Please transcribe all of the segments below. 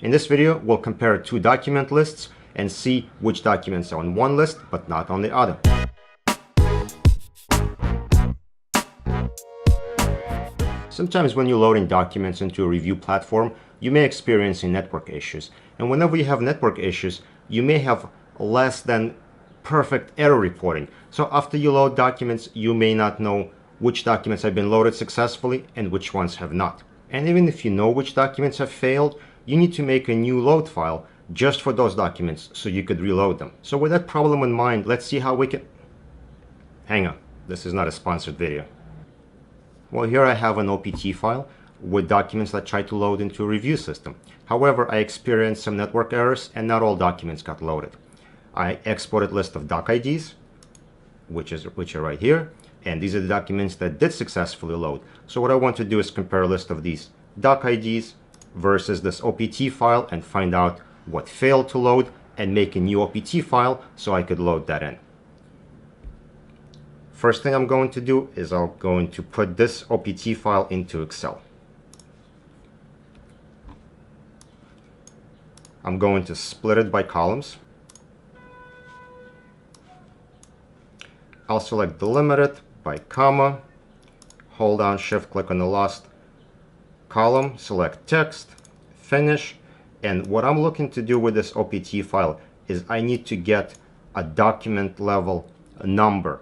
In this video, we'll compare two document lists and see which documents are on one list but not on the other. Sometimes when you're loading documents into a review platform, you may experience network issues. And whenever you have network issues, you may have less than perfect error reporting. So after you load documents, you may not know which documents have been loaded successfully and which ones have not. And even if you know which documents have failed, you need to make a new load file just for those documents so you could reload them. So with that problem in mind, let's see how we can... Hang on, this is not a sponsored video. Well, here I have an OPT file with documents that try to load into a review system. However, I experienced some network errors and not all documents got loaded. I exported a list of doc IDs, which are right here, and these are the documents that did successfully load. So what I want to do is compare a list of these doc IDs versus this OPT file and find out what failed to load and make a new OPT file so I could load that in. First thing I'm going to do is I'm going to put this OPT file into Excel. I'm going to split it by columns. I'll select delimited by comma, hold down shift click on the last column, select text, finish, and what I'm looking to do with this OPT file is I need to get a document level number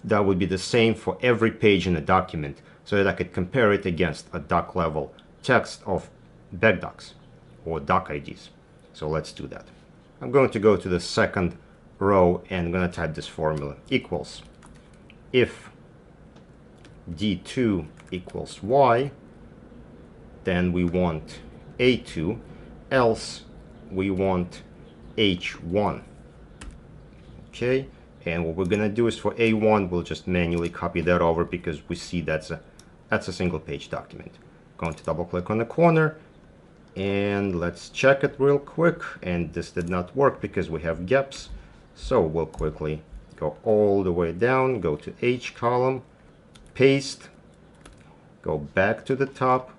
that would be the same for every page in the document so that I could compare it against a doc level text of back docs or doc IDs. So let's do that. I'm going to go to the second row and I'm going to type this formula equals if D2 equals Y, then we want A2, else we want H1. Okay, and what we're going to do is for A1, we'll just manually copy that over because we see that's a single page document. Going to double click on the corner and let's check it real quick, and this did not work because we have gaps. So we'll quickly go all the way down, go to H column, paste, go back to the top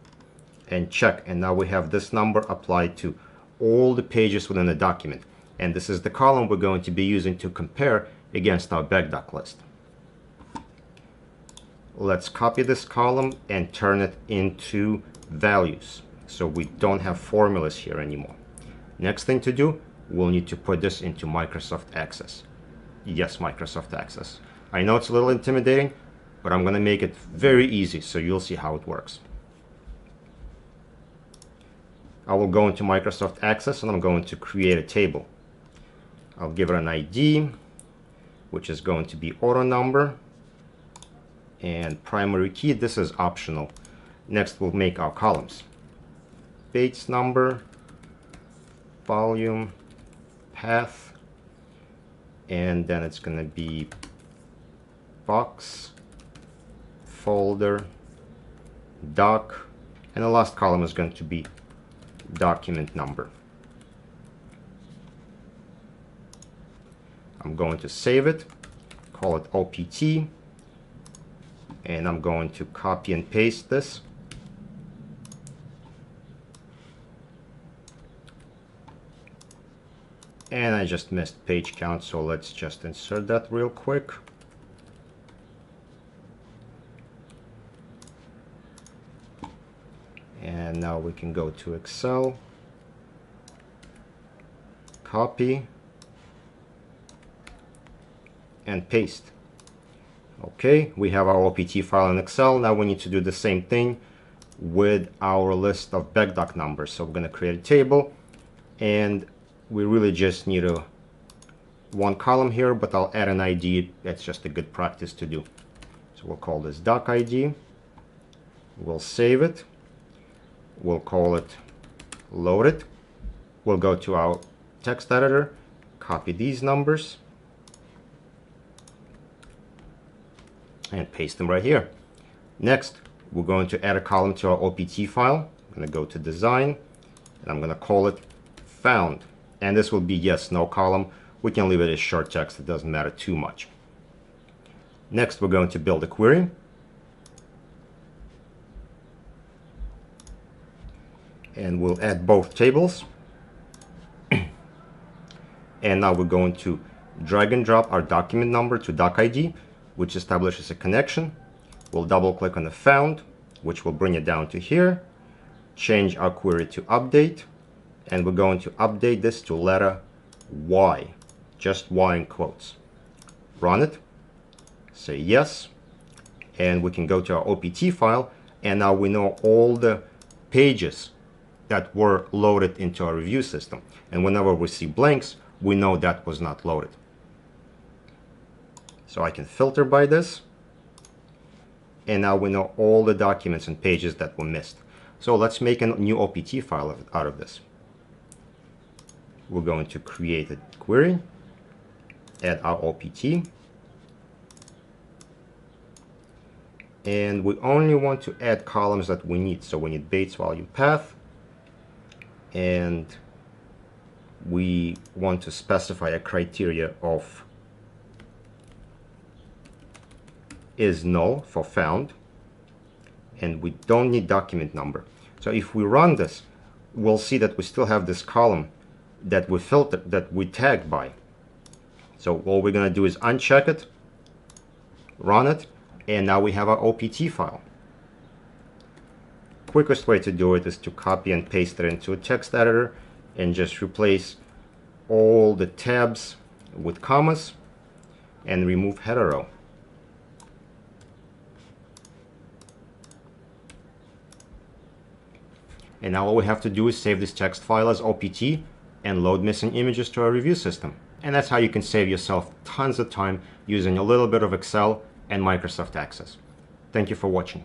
and check, and now we have this number applied to all the pages within the document, and this is the column we're going to be using to compare against our backdoc list. Let's copy this column and turn it into values so we don't have formulas here anymore. Next thing to do, we'll need to put this into Microsoft Access. Yes, Microsoft Access. I know it's a little intimidating, but I'm going to make it very easy so you'll see how it works. I will go into Microsoft Access and I'm going to create a table. I'll give it an ID, which is going to be auto number, and primary key. This is optional. Next, we'll make our columns. Page number, volume, path, and then it's going to be box, folder, doc, and the last column is going to be document number. I'm going to save it, call it OPT, and I'm going to copy and paste this. And I just missed page count, so let's just insert that real quick. And now we can go to Excel, copy, and paste. Okay, we have our OPT file in Excel. Now we need to do the same thing with our list of backdoc numbers. So we're going to create a table, and we really just need one column here, but I'll add an ID. That's just a good practice to do. So we'll call this doc ID. We'll save it. We'll call it loaded. We'll go to our text editor, copy these numbers, and paste them right here. Next, we're going to add a column to our OPT file. I'm going to go to design, and I'm going to call it found. And this will be yes, no column. We can leave it as short text. It doesn't matter too much. Next, we're going to build a query. and we'll add both tables. And now we're going to drag and drop our document number to doc ID, which establishes a connection. We'll double click on the found, which will bring it down to here. Change our query to update, and we're going to update this to letter Y, just Y in quotes. Run it, say yes, and we can go to our OPT file, and now we know all the pages that were loaded into our review system. And whenever we see blanks, we know that was not loaded. So I can filter by this, and now we know all the documents and pages that were missed. So let's make a new OPT file out of this. We're going to create a query, add our OPT, and we only want to add columns that we need. So we need Bates value path, and we want to specify a criteria of is null for found, and we don't need document number. So if we run this, we'll see that we still have this column that we filtered, that we tagged by. So all we're going to do is uncheck it, run it, and now we have our OPT file. Quickest way to do it is to copy and paste it into a text editor and just replace all the tabs with commas and remove header row. And now all we have to do is save this text file as OPT and load missing images to our review system. And that's how you can save yourself tons of time using a little bit of Excel and Microsoft Access. Thank you for watching.